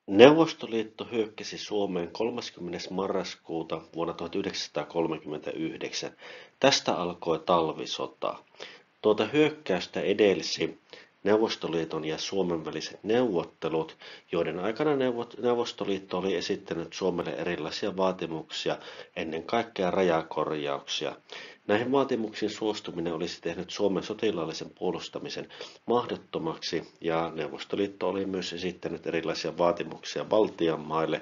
Neuvostoliitto hyökkäsi Suomeen 30. marraskuuta vuonna 1939. Tästä alkoi talvisota. Tuota hyökkäystä edelsi Neuvostoliiton ja Suomen väliset neuvottelut, joiden aikana Neuvostoliitto oli esittänyt Suomelle erilaisia vaatimuksia, ennen kaikkea rajakorjauksia. Näihin vaatimuksiin suostuminen olisi tehnyt Suomen sotilaallisen puolustamisen mahdottomaksi, ja Neuvostoliitto oli myös esittänyt erilaisia vaatimuksia Baltian maille,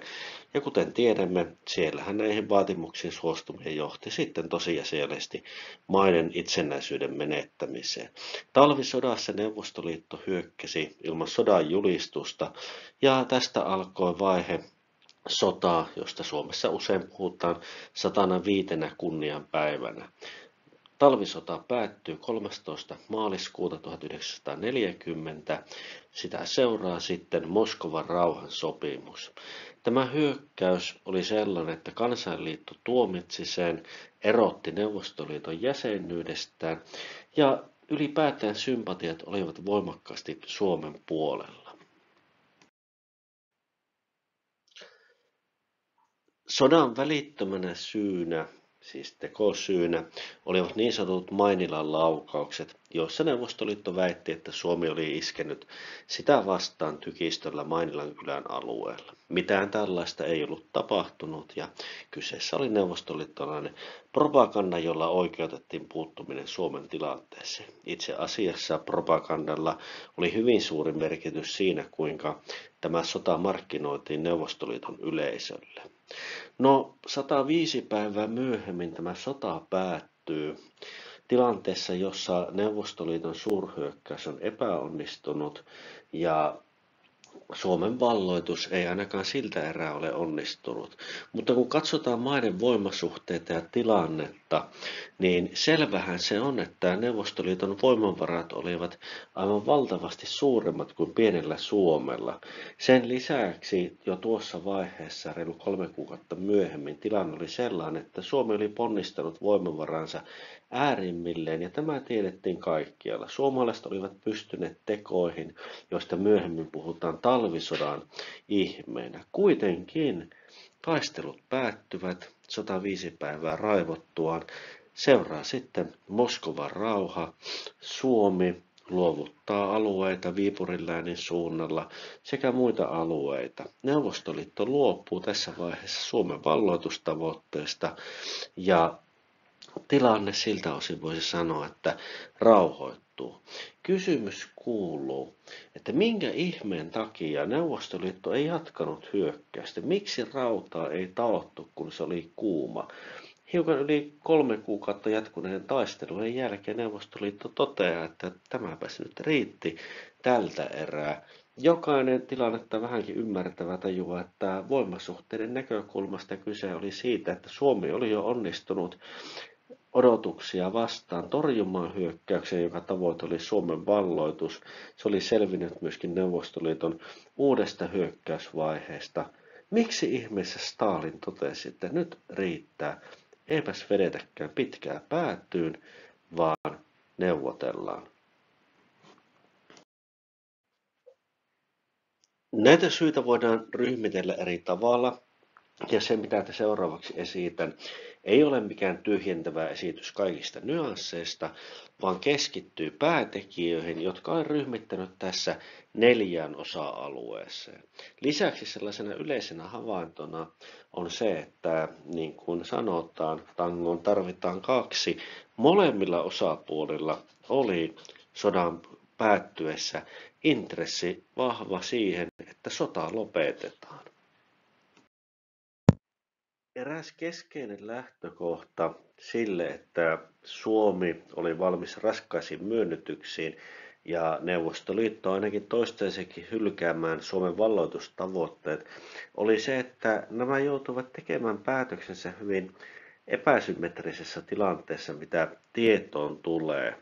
ja kuten tiedämme, siellähän näihin vaatimuksiin suostuminen johti sitten tosiasiallisesti maiden itsenäisyyden menettämiseen. Talvisodassa Neuvostoliitto hyökkäsi ilman sodan julistusta, ja tästä alkoi vaihe sotaa, josta Suomessa usein puhutaan 105. kunnianpäivänä. Talvisota päättyy 13. maaliskuuta 1940. Sitä seuraa sitten Moskovan rauhansopimus. Tämä hyökkäys oli sellainen, että Kansainliitto tuomitsi sen, erotti Neuvostoliiton jäsenyydestään ja ylipäätään sympatiat olivat voimakkaasti Suomen puolella. Sodan välittömänä syynä, siis tekosyynä, olivat niin sanotut Mainilan laukaukset, joissa Neuvostoliitto väitti, että Suomi oli iskenyt sitä vastaan tykistöllä Mainilan kylän alueella. Mitään tällaista ei ollut tapahtunut ja kyseessä oli neuvostoliittolainen propaganda, jolla oikeutettiin puuttuminen Suomen tilanteeseen. Itse asiassa propagandalla oli hyvin suuri merkitys siinä, kuinka tämä sota markkinoitiin Neuvostoliiton yleisölle. No, 105 päivää myöhemmin tämä sota päättyy tilanteessa, jossa Neuvostoliiton suurhyökkäys on epäonnistunut ja Suomen valloitus ei ainakaan siltä erää ole onnistunut. Mutta kun katsotaan maiden voimasuhteita ja tilannetta, niin selvähän se on, että Neuvostoliiton voimavarat olivat aivan valtavasti suuremmat kuin pienellä Suomella. Sen lisäksi jo tuossa vaiheessa, reilu 3 kuukautta myöhemmin, tilanne oli sellainen, että Suomi oli ponnistanut voimavaransa äärimmilleen, ja tämä tiedettiin kaikkialla. Suomalaiset olivat pystyneet tekoihin, joista myöhemmin puhutaan talvisodan ihmeenä. Kuitenkin taistelut päättyvät 105 päivää raivottuaan. Seuraa sitten Moskovan rauha. Suomi luovuttaa alueita Viipurin läänin suunnalla sekä muita alueita. Neuvostoliitto luopuu tässä vaiheessa Suomen valloitustavoitteesta ja tilanne siltä osin voisi sanoa, että rauhoittuu. Kysymys kuuluu, että minkä ihmeen takia Neuvostoliitto ei jatkanut hyökkäystä? Miksi rautaa ei taottu, kun se oli kuuma? Hiukan yli 3 kuukautta jatkuneiden taistelujen jälkeen Neuvostoliitto toteaa, että tämäpäs nyt riitti tältä erää. Jokainen tilannetta vähänkin ymmärtävä tajuaa, että voimasuhteiden näkökulmasta kyse oli siitä, että Suomi oli jo onnistunut odotuksia vastaan torjumaan hyökkäyksen, joka tavoite oli Suomen valloitus. Se oli selvinnyt myöskin Neuvostoliiton uudesta hyökkäysvaiheesta. Miksi ihmeessä Stalin totesi, että nyt riittää, eipäs vedetäkään pitkää päätyyn, vaan neuvotellaan? Näitä syitä voidaan ryhmitellä eri tavalla. Ja se, mitä te seuraavaksi esitän, ei ole mikään tyhjentävä esitys kaikista nyansseista, vaan keskittyy päätekijöihin, jotka olen ryhmittänyt tässä 4 osa-alueeseen. Lisäksi sellaisena yleisenä havaintona on se, että niin kuin sanotaan, tangoon tarvitaan 2. Molemmilla osapuolilla oli sodan päättyessä intressi vahva siihen, että sota lopetetaan. Eräs keskeinen lähtökohta sille, että Suomi oli valmis raskaisiin myönnytyksiin ja Neuvostoliitto ainakin toistaiseksi hylkäämään Suomen valloitustavoitteet, oli se, että nämä joutuivat tekemään päätöksensä hyvin epäsymmetrisessä tilanteessa, mitä tietoon tulee.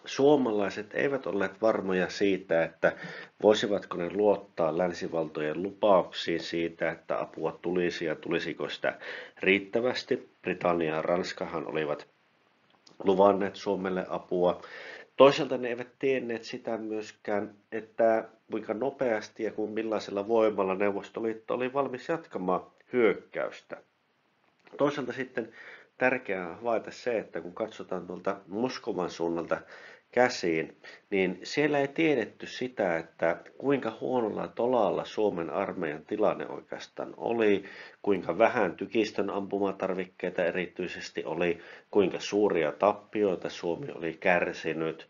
Suomalaiset eivät olleet varmoja siitä, että voisivatko ne luottaa länsivaltojen lupauksiin siitä, että apua tulisi ja tulisiko sitä riittävästi. Britannia ja Ranskahan olivat luvanneet Suomelle apua. Toisaalta ne eivät tienneet sitä myöskään, että kuinka nopeasti ja kuin millaisella voimalla Neuvostoliitto oli valmis jatkamaan hyökkäystä. Toisaalta sitten tärkeää on havaita se, että kun katsotaan tuolta Moskovan suunnalta käsiin, niin siellä ei tiedetty sitä, että kuinka huonolla tolalla Suomen armeijan tilanne oikeastaan oli, kuinka vähän tykistön ampumatarvikkeita erityisesti oli, kuinka suuria tappioita Suomi oli kärsinyt,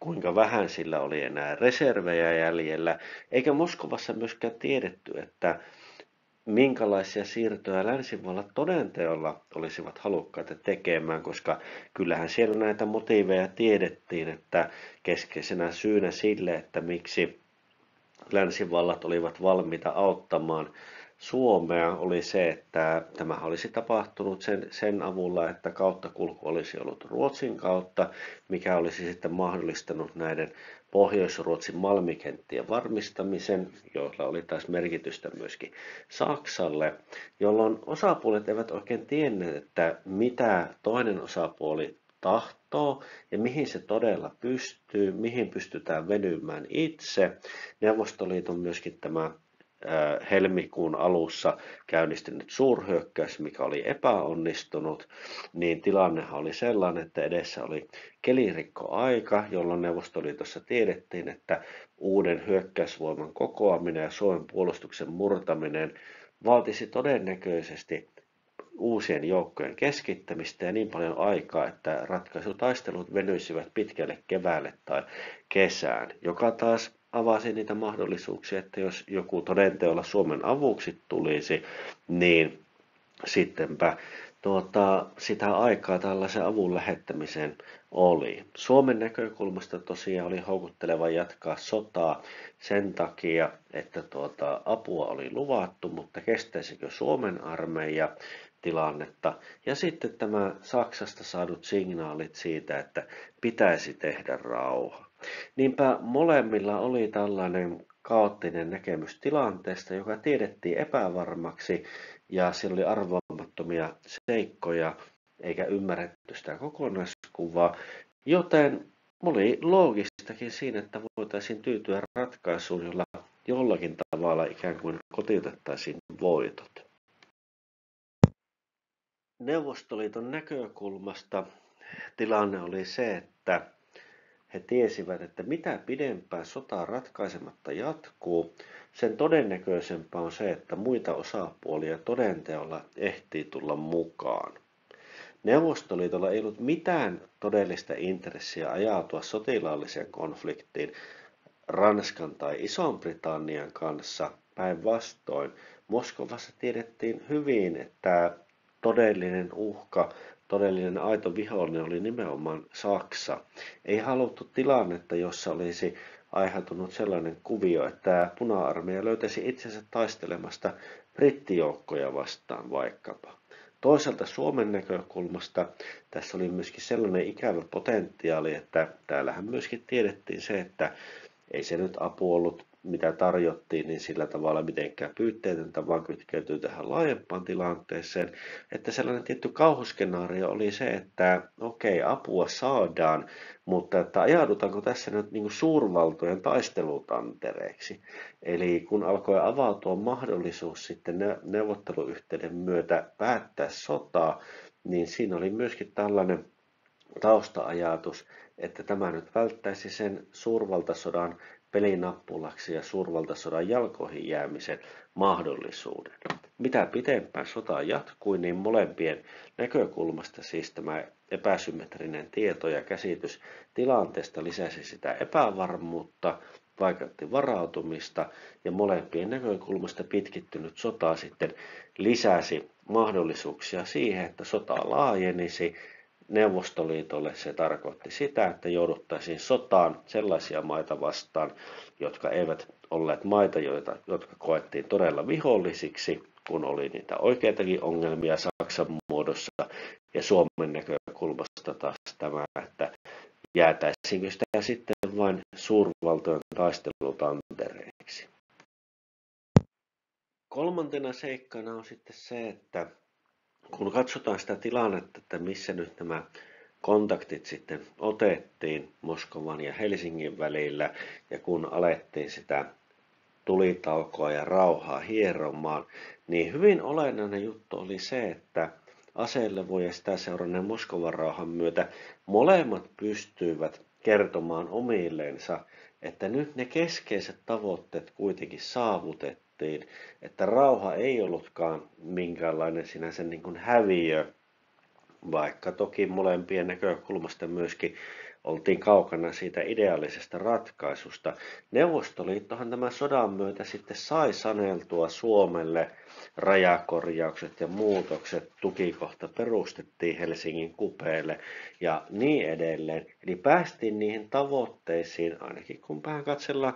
kuinka vähän sillä oli enää reservejä jäljellä, eikä Moskovassa myöskään tiedetty, että minkälaisia siirtoja länsimailla todenteolla olisivat halukkaita tekemään, koska kyllähän siellä näitä motiiveja tiedettiin, että keskeisenä syynä sille, että miksi länsivallat olivat valmiita auttamaan Suomea, oli se, että tämä olisi tapahtunut sen avulla, että kauttakulku olisi ollut Ruotsin kautta, mikä olisi sitten mahdollistanut näiden Pohjois-Ruotsin malmikenttien varmistamisen, joilla oli taas merkitystä myöskin Saksalle, jolloin osapuolet eivät oikein tienneet, että mitä toinen osapuoli tahtoo ja mihin se todella pystyy, mihin pystytään venymään itse. Neuvostoliiton myöskin tämä helmikuun alussa käynnistynyt suurhyökkäys, mikä oli epäonnistunut, niin tilannehan oli sellainen, että edessä oli kelirikkoaika, jolloin Neuvostoliitossa tiedettiin, että uuden hyökkäysvoiman kokoaminen ja Suomen puolustuksen murtaminen vaatisi todennäköisesti uusien joukkojen keskittämistä ja niin paljon aikaa, että ratkaisutaistelut venyisivät pitkälle keväälle tai kesään, joka taas avasi niitä mahdollisuuksia, että jos joku todenteolla Suomen avuksi tulisi, niin sittenpä sitä aikaa tällaisen avun lähettämiseen oli. Suomen näkökulmasta tosiaan oli houkutteleva jatkaa sotaa sen takia, että apua oli luvattu, mutta kestäisikö Suomen armeija tilannetta. Ja sitten tämä Saksasta saadut signaalit siitä, että pitäisi tehdä rauha. Niinpä molemmilla oli tällainen kaoottinen näkemys tilanteesta, joka tiedettiin epävarmaksi ja siellä oli arvaamattomia seikkoja eikä ymmärretty sitä kokonaiskuvaa, joten oli loogistakin siinä, että voitaisiin tyytyä ratkaisuun, jolla jollakin tavalla ikään kuin kotiutettaisiin voitot. Neuvostoliiton näkökulmasta tilanne oli se, että he tiesivät, että mitä pidempään sota ratkaisematta jatkuu, sen todennäköisempää on se, että muita osapuolia todenteolla ehtii tulla mukaan. Neuvostoliitolla ei ollut mitään todellista intressiä ajautua sotilaalliseen konfliktiin Ranskan tai Ison-Britannian kanssa. Päinvastoin Moskovassa tiedettiin hyvin, että todellinen uhka, todellinen aito vihollinen oli nimenomaan Saksa. Ei haluttu tilannetta, jossa olisi aiheutunut sellainen kuvio, että puna-armeija löytäisi itsensä taistelemasta brittijoukkoja vastaan vaikkapa. Toisaalta Suomen näkökulmasta tässä oli myöskin sellainen ikävä potentiaali, että täällähän myöskin tiedettiin se, että ei se nyt apu ollut, mitä tarjottiin, niin sillä tavalla mitenkään pyytteetöntä, vaan kytkeytyy tähän laajempaan tilanteeseen. Että sellainen tietty kauhuskenaario oli se, että okei, apua saadaan, mutta että ajaudutaanko tässä nyt niin kuin suurvaltojen taistelutantereeksi. Eli kun alkoi avautua mahdollisuus sitten neuvotteluyhteyden myötä päättää sotaa, niin siinä oli myöskin tällainen tausta-ajatus, että tämä nyt välttäisi sen suurvaltasodan pelinappulaksi ja suurvaltasodan jalkoihin jäämisen mahdollisuuden. Mitä pitempään sota jatkui, niin molempien näkökulmasta siis tämä epäsymmetrinen tieto ja käsitys tilanteesta lisäsi sitä epävarmuutta, vaikeutti varautumista ja molempien näkökulmasta pitkittynyt sota sitten lisäsi mahdollisuuksia siihen, että sota laajenisi. Neuvostoliitolle se tarkoitti sitä, että jouduttaisiin sotaan sellaisia maita vastaan, jotka eivät olleet maita, jotka koettiin todella vihollisiksi, kun oli niitä oikeitakin ongelmia Saksan muodossa, ja Suomen näkökulmasta taas tämä, että jäätäisiinkö sitä sitten vain suurvaltojen taistelutantereiksi. Kolmantena seikkana on sitten se, että kun katsotaan sitä tilannetta, että missä nyt nämä kontaktit sitten otettiin Moskovan ja Helsingin välillä, ja kun alettiin sitä tulitaukoa ja rauhaa hieromaan, niin hyvin olennainen juttu oli se, että aselevon ja sitä seuranneen Moskovan rauhan myötä molemmat pystyivät kertomaan omilleensa, että nyt ne keskeiset tavoitteet kuitenkin saavutettiin, että rauha ei ollutkaan minkäänlainen sinänsä niin kuin häviö, vaikka toki molempien näkökulmasta myöskin oltiin kaukana siitä ideaalisesta ratkaisusta. Neuvostoliittohan tämän sodan myötä sitten sai saneltua Suomelle rajakorjaukset ja muutokset, tukikohta perustettiin Helsingin kupeelle ja niin edelleen. Eli päästiin niihin tavoitteisiin, ainakin kun vähän katsellaan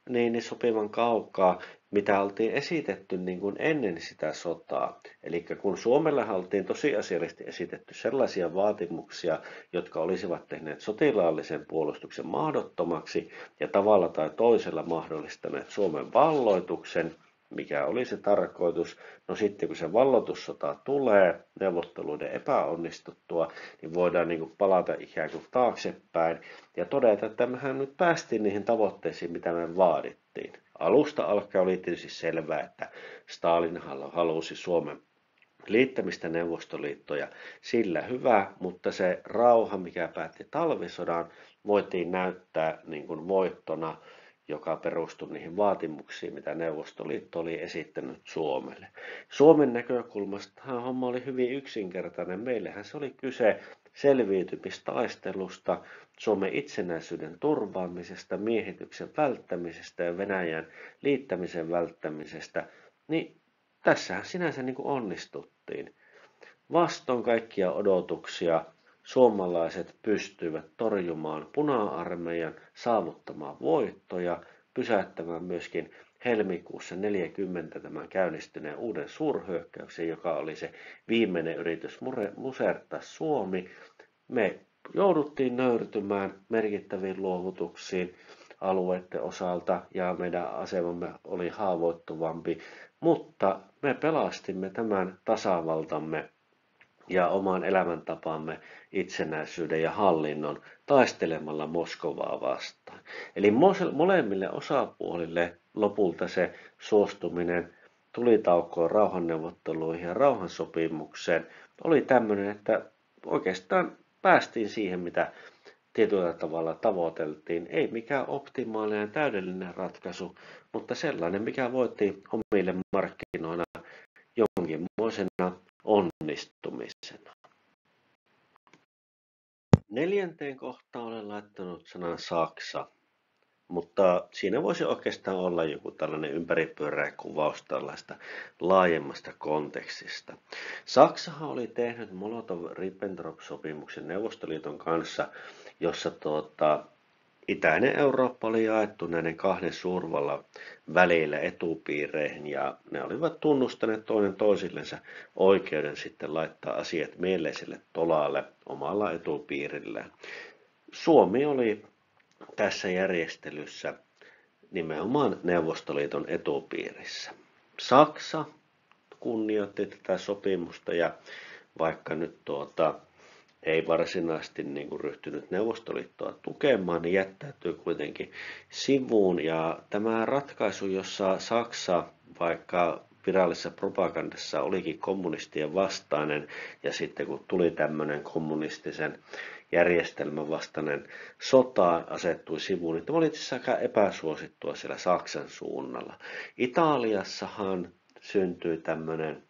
niin sopivan kaukaa, mitä oltiin esitetty niin kuin ennen sitä sotaa. Eli kun Suomelle oltiin tosiasiallisesti esitetty sellaisia vaatimuksia, jotka olisivat tehneet sotilaallisen puolustuksen mahdottomaksi ja tavalla tai toisella mahdollistaneet Suomen valloituksen, mikä oli se tarkoitus. No sitten kun se valloitussota tulee neuvotteluiden epäonnistuttua, niin voidaan niin kuin palata ikään kuin taaksepäin ja todeta, että mehän nyt päästiin niihin tavoitteisiin, mitä me vaadittiin. Alusta alkaen oli tietysti selvää, että Stalin halusi Suomen liittämistä Neuvostoliittoon ja sillä hyvä, mutta se rauha, mikä päätti talvisodan, voitiin näyttää niin kuin voittona, joka perustui niihin vaatimuksiin, mitä Neuvostoliitto oli esittänyt Suomelle. Suomen näkökulmasta homma oli hyvin yksinkertainen. Meillähän se oli kyse selviytymistaistelusta, Suomen itsenäisyyden turvaamisesta, miehityksen välttämisestä ja Venäjän liittämisen välttämisestä. Niin tässähän sinänsä niin kuin onnistuttiin. Vastoin kaikkia odotuksia suomalaiset pystyivät torjumaan puna-armeijan, saavuttamaan voittoja, pysäyttämään myöskin helmikuussa 40 tämän käynnistyneen uuden suurhyökkäyksen, joka oli se viimeinen yritys musertaa Suomi. Me jouduttiin nöyrtymään merkittäviin luovutuksiin alueiden osalta ja meidän asemamme oli haavoittuvampi, mutta me pelastimme tämän tasavaltamme ja oman elämäntapamme itsenäisyyden ja hallinnon taistelemalla Moskovaa vastaan. Eli molemmille osapuolille lopulta se suostuminen tulitaukoon, rauhanneuvotteluihin ja rauhansopimukseen oli tämmöinen, että oikeastaan päästiin siihen, mitä tietyllä tavalla tavoiteltiin. Ei mikään optimaalinen täydellinen ratkaisu, mutta sellainen, mikä voitiin omille markkinoilla jonkinmoisena onnistumisena. 4. kohtaan olen laittanut sanan Saksa, mutta siinä voisi oikeastaan olla joku tällainen ympäripyöreä kuvaus tällaista laajemmasta kontekstista. Saksahan oli tehnyt Molotov-Ribbentrop-sopimuksen Neuvostoliiton kanssa, jossa itäinen Eurooppa oli jaettu näiden kahden suurvallan välillä etupiireihin ja ne olivat tunnustaneet toinen toisillensa oikeuden sitten laittaa asiat mieleiselle tolalle omalla etupiirillään. Suomi oli tässä järjestelyssä nimenomaan Neuvostoliiton etupiirissä. Saksa kunnioitti tätä sopimusta ja vaikka nyt ei varsinaisesti niin kuin ryhtynyt Neuvostoliittoa tukemaan, niin jättäytyy kuitenkin sivuun. Ja tämä ratkaisu, jossa Saksa, vaikka virallisessa propagandassa olikin kommunistien vastainen, ja sitten kun tuli tämmöinen kommunistisen järjestelmän vastainen sota, asettui sivuun, niin tämä oli itse aika epäsuosittua siellä Saksan suunnalla. Italiassahan syntyi tämmöinen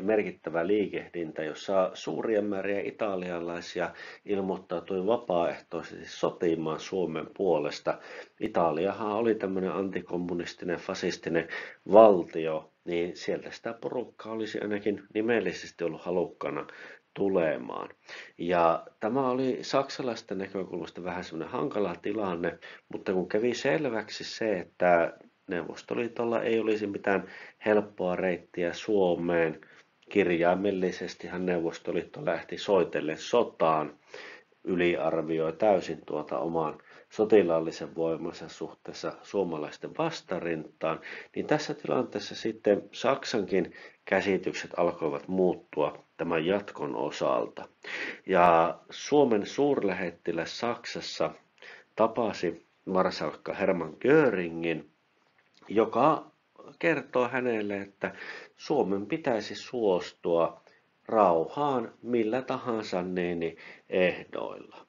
merkittävä liikehdintä, jossa suuria määriä italialaisia ilmoittautui vapaaehtoisesti sotimaan Suomen puolesta. Italiahan oli tämmöinen antikommunistinen, fasistinen valtio, niin sieltä sitä porukkaa olisi ainakin nimellisesti ollut halukkaana tulemaan. Ja tämä oli saksalaisten näkökulmasta vähän semmoinen hankala tilanne, mutta kun kävi selväksi se, että Neuvostoliitolla ei olisi mitään helppoa reittiä Suomeen. Kirjaimellisestihan Neuvostoliitto lähti soitellen sotaan, yliarvioi täysin oman sotilaallisen voimansa suhteessa suomalaisten vastarintaan, niin tässä tilanteessa sitten Saksankin käsitykset alkoivat muuttua tämän jatkon osalta. Ja Suomen suurlähettiläs Saksassa tapasi marsalkka Hermann Göringin, joka kertoo hänelle, että Suomen pitäisi suostua rauhaan millä tahansa ehdoilla.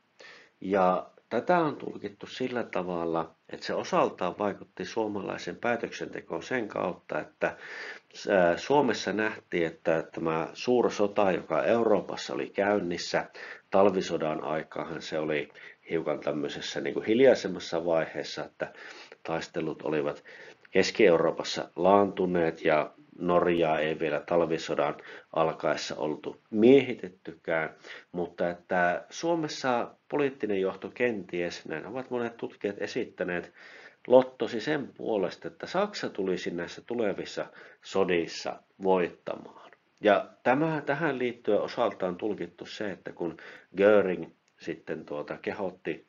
Ja tätä on tulkittu sillä tavalla, että se osaltaan vaikutti suomalaisen päätöksentekoon sen kautta, että Suomessa nähtiin, että tämä suursota, joka Euroopassa oli käynnissä, talvisodan aikaahan se oli hiukan tämmöisessä niin kuin hiljaisemmassa vaiheessa, että taistelut olivat Keski-Euroopassa laantuneet ja Norjaa ei vielä talvisodan alkaessa oltu miehitettykään, mutta että Suomessa poliittinen johto kenties, näin ovat monet tutkijat esittäneet, lottosi sen puolesta, että Saksa tulisi näissä tulevissa sodissa voittamaan. Ja tähän liittyen osaltaan tulkittu se, että kun Göring sitten kehotti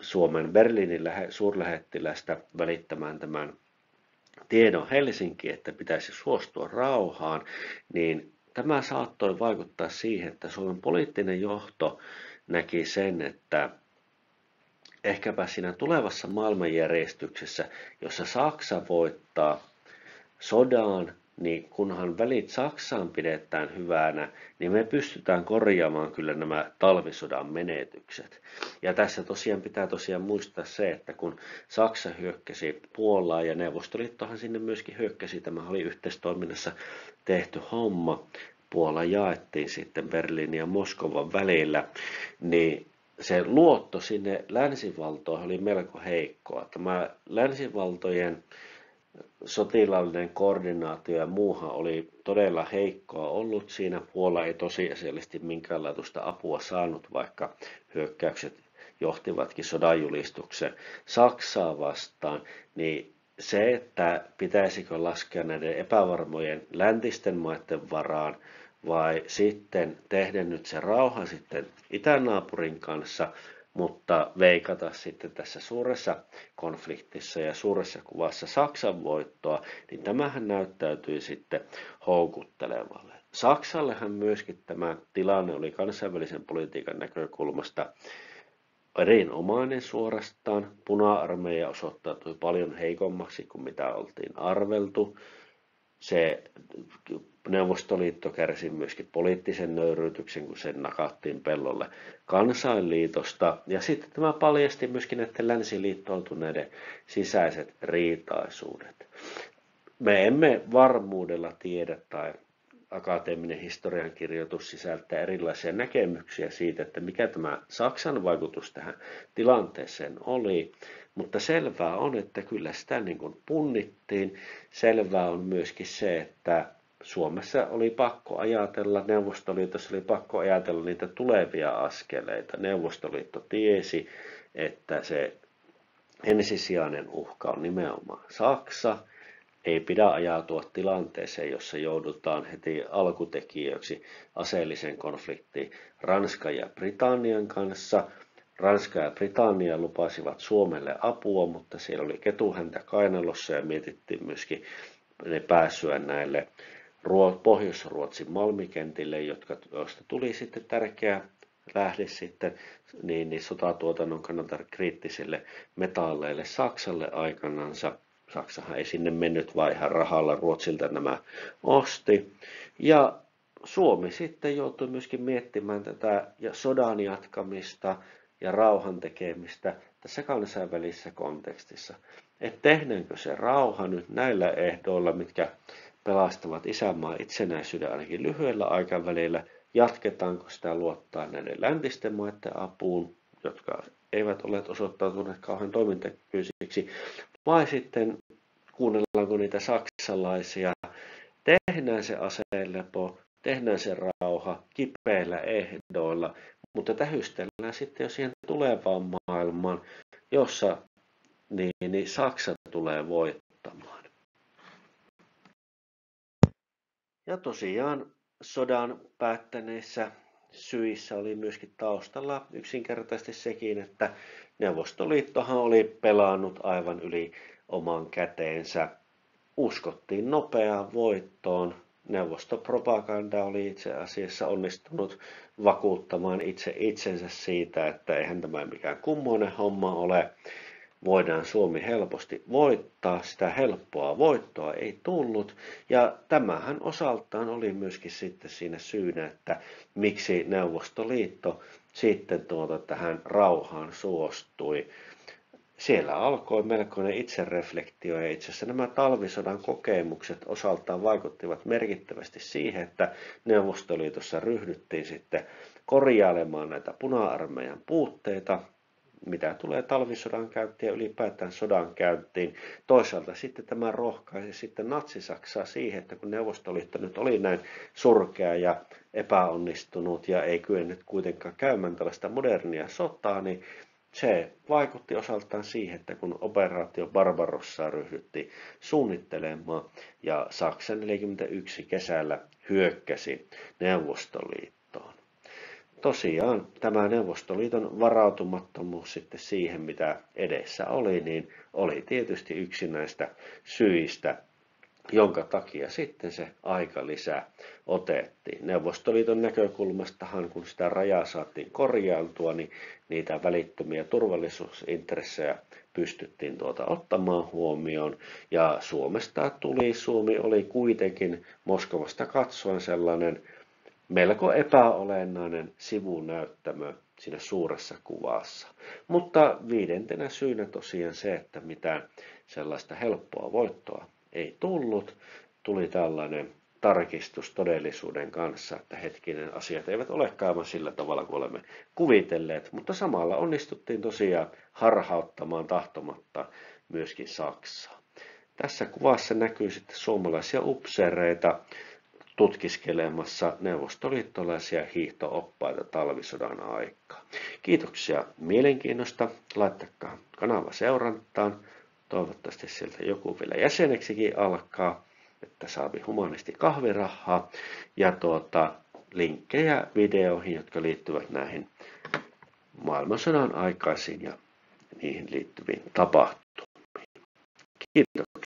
Suomen Berliinin suurlähettilästä välittämään tämän tiedon Helsinkiin, että pitäisi suostua rauhaan, niin tämä saattoi vaikuttaa siihen, että Suomen poliittinen johto näki sen, että ehkäpä siinä tulevassa maailmanjärjestyksessä, jossa Saksa voittaa sodan, niin kunhan välit Saksaan pidetään hyvänä, niin me pystytään korjaamaan kyllä nämä talvisodan menetykset. Ja tässä pitää muistaa se, että kun Saksa hyökkäsi Puolaan ja Neuvostoliittohan sinne myöskin hyökkäsi, tämä oli yhteistoiminnassa tehty homma, Puola jaettiin sitten Berliinin ja Moskovan välillä, niin se luotto sinne länsivaltoihin oli melko heikkoa. Tämä länsivaltojen sotilaallinen koordinaatio ja muuhan oli todella heikkoa ollut siinä. Puola ei tosiasiallisesti minkäänlaatuista apua saanut, vaikka hyökkäykset johtivatkin sodanjulistukseen Saksaa vastaan, niin se, että pitäisikö laskea näiden epävarmojen läntisten maiden varaan vai sitten tehdä nyt se rauha sitten itänaapurin kanssa, mutta veikata sitten tässä suuressa konfliktissa ja suuressa kuvassa Saksan voittoa, niin tämähän näyttäytyi sitten houkuttelevalle. Saksallehan myöskin tämä tilanne oli kansainvälisen politiikan näkökulmasta erinomainen suorastaan. Puna-armeija osoittautui paljon heikommaksi kuin mitä oltiin arveltu. Se Neuvostoliitto kärsi myöskin poliittisen nöyryytyksen, kun sen nakattiin pellolle Kansainliitosta. Ja sitten tämä paljasti myöskin näiden länsiliittoutuneiden sisäiset riitaisuudet. Me emme varmuudella tiedä, tai akateeminen historiankirjoitus sisältää erilaisia näkemyksiä siitä, että mikä tämä Saksan vaikutus tähän tilanteeseen oli. Mutta selvää on, että kyllä sitä niin kuin punnittiin. Selvää on myöskin se, että Suomessa oli pakko ajatella, Neuvostoliitossa oli pakko ajatella niitä tulevia askeleita. Neuvostoliitto tiesi, että se ensisijainen uhka on nimenomaan Saksa. Ei pidä ajautua tilanteeseen, jossa joudutaan heti alkutekijöiksi aseelliseen konfliktiin Ranskan ja Britannian kanssa. Ranska ja Britannia lupasivat Suomelle apua, mutta siellä oli ketuhäntä kainalossa ja mietittiin myöskin pääsyä näille Pohjois-Ruotsin malmikentille, joista tuli sitten tärkeä lähde sitten niin sotatuotannon kannalta kriittisille metalleille Saksalle aikanansa. Saksahan ei sinne mennyt, vaan ihan rahalla Ruotsilta nämä osti. Ja Suomi sitten joutui myöskin miettimään tätä sodan jatkamista ja rauhan tekemistä tässä kansainvälisessä kontekstissa. Että tehdäänkö se rauha nyt näillä ehdoilla, mitkä pelastavat isänmaan itsenäisyyden ainakin lyhyellä aikavälillä. Jatketaanko sitä luottaa näiden läntisten maiden apuun, jotka eivät ole osoittautuneet kauhean toimintakykyisiksi, vai sitten kuunnellaanko niitä saksalaisia, tehdään se aselepo, tehdään se rauha kipeillä ehdoilla, mutta tähystellään sitten jo siihen tulevaan maailmaan, jossa niin Saksa tulee voittamaan. Ja tosiaan sodan päättäneissä syissä oli myöskin taustalla yksinkertaisesti sekin, että Neuvostoliittohan oli pelannut aivan yli oman käteensä. Uskottiin nopeaan voittoon neuvostopropaganda oli itse asiassa onnistunut vakuuttamaan itse itsensä siitä, että eihän tämä mikään kummoinen homma ole. Voidaan Suomi helposti voittaa, sitä helppoa voittoa ei tullut. Ja tämähän osaltaan oli myöskin sitten siinä syynä, että miksi Neuvostoliitto sitten tähän rauhaan suostui. Siellä alkoi melkoinen itsereflektio ja itse asiassa nämä talvisodan kokemukset osaltaan vaikuttivat merkittävästi siihen, että Neuvostoliitossa ryhdyttiin sitten korjailemaan näitä puna-armeijan puutteita, mitä tulee talvisodan käyntiin ja ylipäätään sodan käyntiin. Toisaalta sitten tämä rohkaisi sitten Natsi-Saksaa siihen, että kun Neuvostoliitto nyt oli näin surkea ja epäonnistunut ja ei kyennyt kuitenkaan käymään tällaista modernia sotaa, niin se vaikutti osaltaan siihen, että kun operaatio Barbarossaa ryhdyttiin suunnittelemaan ja Saksa 41 kesällä hyökkäsi Neuvostoliittoon. Tosiaan tämä Neuvostoliiton varautumattomuus sitten siihen, mitä edessä oli, niin oli tietysti yksi näistä syistä, jonka takia sitten se aikalisä otettiin. Neuvostoliiton näkökulmastahan, kun sitä rajaa saatiin korjaantua, niin niitä välittömiä turvallisuusintressejä pystyttiin ottamaan huomioon. Ja Suomi oli kuitenkin Moskovasta katsoen sellainen melko epäolennainen sivunäyttämö siinä suuressa kuvassa. Mutta viidentenä syynä tosiaan se, että mitään sellaista helppoa voittoa ei tullut. Tuli tällainen tarkistus todellisuuden kanssa, että hetkinen, asiat eivät olekaan aivan sillä tavalla kuin olemme kuvitelleet, mutta samalla onnistuttiin tosiaan harhauttamaan tahtomatta myöskin Saksaa. Tässä kuvassa näkyy sitten suomalaisia upseereita tutkiskelemassa neuvostoliittolaisia hiihto-oppaita talvisodan aikaa. Kiitoksia mielenkiinnosta. Laittakaa kanava seurantaan. Toivottavasti sieltä joku vielä jäseneksikin alkaa, että saapi humanisti kahvirahaa. Ja linkkejä videoihin, jotka liittyvät näihin maailmansodan aikaisiin ja niihin liittyviin tapahtumiin. Kiitos.